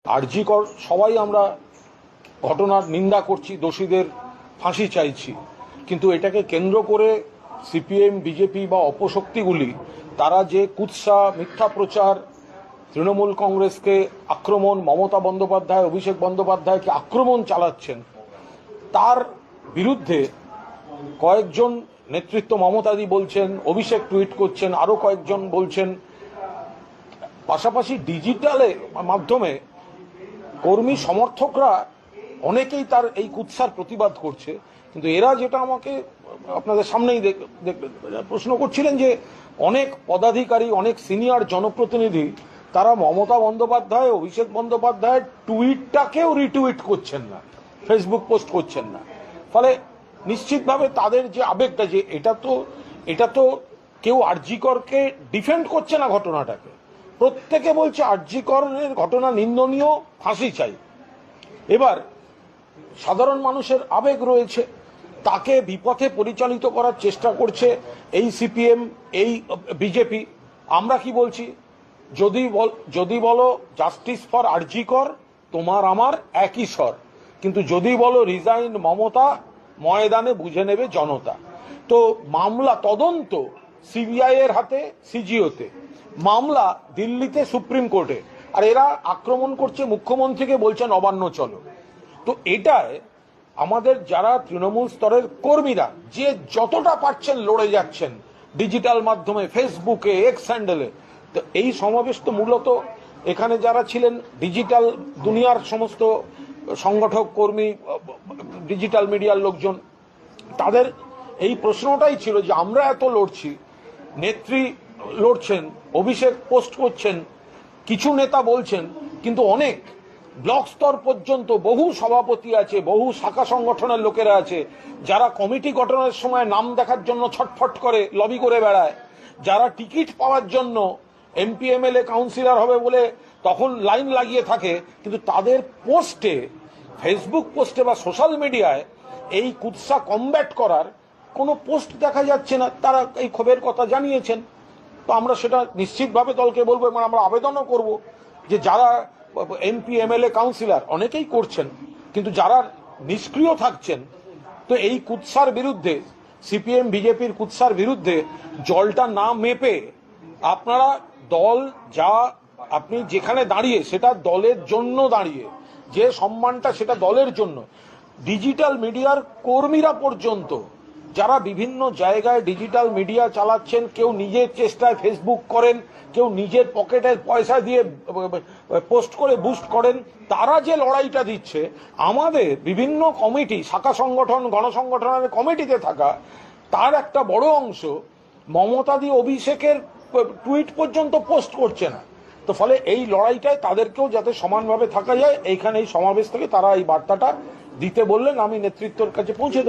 আরজি কর সবাই আমরা ঘটনার নিন্দা করছি, দোষীদের ফাঁসি চাইছি, কিন্তু এটাকে কেন্দ্র করে সিপিএম বিজেপি বা অপশক্তিগুলি তারা যে কুৎসা মিথ্যা প্রচার, তৃণমূল কংগ্রেসকে আক্রমণ, মমতা বন্দ্যোপাধ্যায় অভিষেক বন্দ্যোপাধ্যায়কে আক্রমণ চালাচ্ছেন, তার বিরুদ্ধে কয়েকজন নেতৃত্ব, মমতাদি বলছেন, অভিষেক টুইট করছেন, আরো কয়েকজন বলছেন, পাশাপাশি ডিজিটালে মাধ্যমে কর্মী সমর্থকরা অনেকেই তার এই কুৎসার প্রতিবাদ করছে। কিন্তু এরা যেটা আমাকে আপনাদের সামনেই প্রশ্ন করছিলেন যে অনেক পদাধিকারী, অনেক সিনিয়র জনপ্রতিনিধি তারা মমতা বন্দ্যোপাধ্যায় অভিষেক বন্দ্যোপাধ্যায়ের টুইটটাকেও রিটুইট করছেন না, ফেসবুক পোস্ট করছেন না। ফলে নিশ্চিতভাবে তাদের যে আবেগটা, যে এটা তো কেউ আরজি করকে ডিফেন্ড করছে না, ঘটনাটাকে প্রত্যেকে বলছে আরজি করের ঘটনা নিন্দনীয়, ফাঁসি চাই। এবার সাধারণ মানুষের আবেগ রয়েছে, তাকে বিপথে পরিচালিত করার চেষ্টা করছে এই সিপিএম, এই বিজেপি। আমরা কি বলছি, যদি বলো জাস্টিস ফর আরজি কর, তোমার আমার একই স্বর, কিন্তু যদি বলো রিজাইন মমতা, ময়দানে বুঝে নেবে জনতা। তো মামলা তদন্ত সিবিআই এর হাতে, সিজিওতে, মামলা দিল্লিতে সুপ্রিম কোর্টে, আর এরা আক্রমণ করছে মুখ্যমন্ত্রীকে, বলছেন অবান্য চলো। তো এটায় আমাদের যারা তৃণমূল স্তরের কর্মীরা যে যতটা পারছেন লড়ে যাচ্ছেন ডিজিটাল মাধ্যমে, ফেসবুকে, এক্স হ্যান্ডেলে। তো এই সমাবেশ তো মূলত এখানে যারা ছিলেন ডিজিটাল দুনিয়ার সমস্ত সংগঠক, কর্মী, ডিজিটাল মিডিয়ার লোকজন, তাদের এই প্রশ্নটাই ছিল যে আমরা এত লড়ছি, নেত্রী লড়ছেন, অভিষেক পোস্ট করছেন, কিছু নেতা বলছেন, কিন্তু অনেক ব্লক স্তর পর্যন্ত বহু সভাপতি আছে, বহু শাখা সংগঠনের লোকেরা আছে যারা কমিটি গঠনের সময় নাম দেখার জন্য ছটফট করে, লবি করে বেড়ায়, যারা টিকিট পাওয়ার জন্য এমপি এমএলএ কাউন্সিলর হবে বলে তখন লাইন লাগিয়ে থাকে, কিন্তু তাদের পোস্টে, ফেসবুক পোস্টে বা সোশ্যাল মিডিয়ায় এই কুৎসা কমব্যাট করার কোনো পোস্ট দেখা যাচ্ছে না। তারা এই ক্ষোভের কথা জানিয়েছেন। তো আমরা সেটা নিশ্চিতভাবে দলকে বলবো, এবং আমরা আবেদনও করব যে যারা এমপি এমএলএ কাউন্সিলর অনেকেই করছেন, কিন্তু যারা নিষ্ক্রিয় থাকছেন, তো এই কুৎসার বিরুদ্ধে, সিপিএম বিজেপির কুৎসার বিরুদ্ধে জলটা না মেপে আপনারা দল যা, আপনি যেখানে দাঁড়িয়ে সেটা দলের জন্য দাঁড়িয়ে, যে সম্মানটা সেটা দলের জন্য। ডিজিটাল মিডিয়ার কর্মীরা পর্যন্ত যারা বিভিন্ন জায়গায় ডিজিটাল মিডিয়া চালাচ্ছেন, কেউ নিজের চেষ্টায় ফেসবুক করেন, কেউ নিজের পকেটের পয়সা দিয়ে পোস্ট করে বুস্ট করেন, তারা যে লড়াইটা দিচ্ছে, আমাদের বিভিন্ন কমিটি, শাখা সংগঠন, গণসংগঠনের কমিটিতে থাকা তার একটা বড় অংশ মমতাদি অভিষেকের টুইট পর্যন্ত পোস্ট করছে না। তো ফলে এই লড়াইটায় তাদেরকেও যাতে সমানভাবে থাকা যায়, এইখানে এই সমাবেশ থেকে তারা এই বার্তাটা দিতে বললেন, আমি নেতৃত্বের কাছে পৌঁছে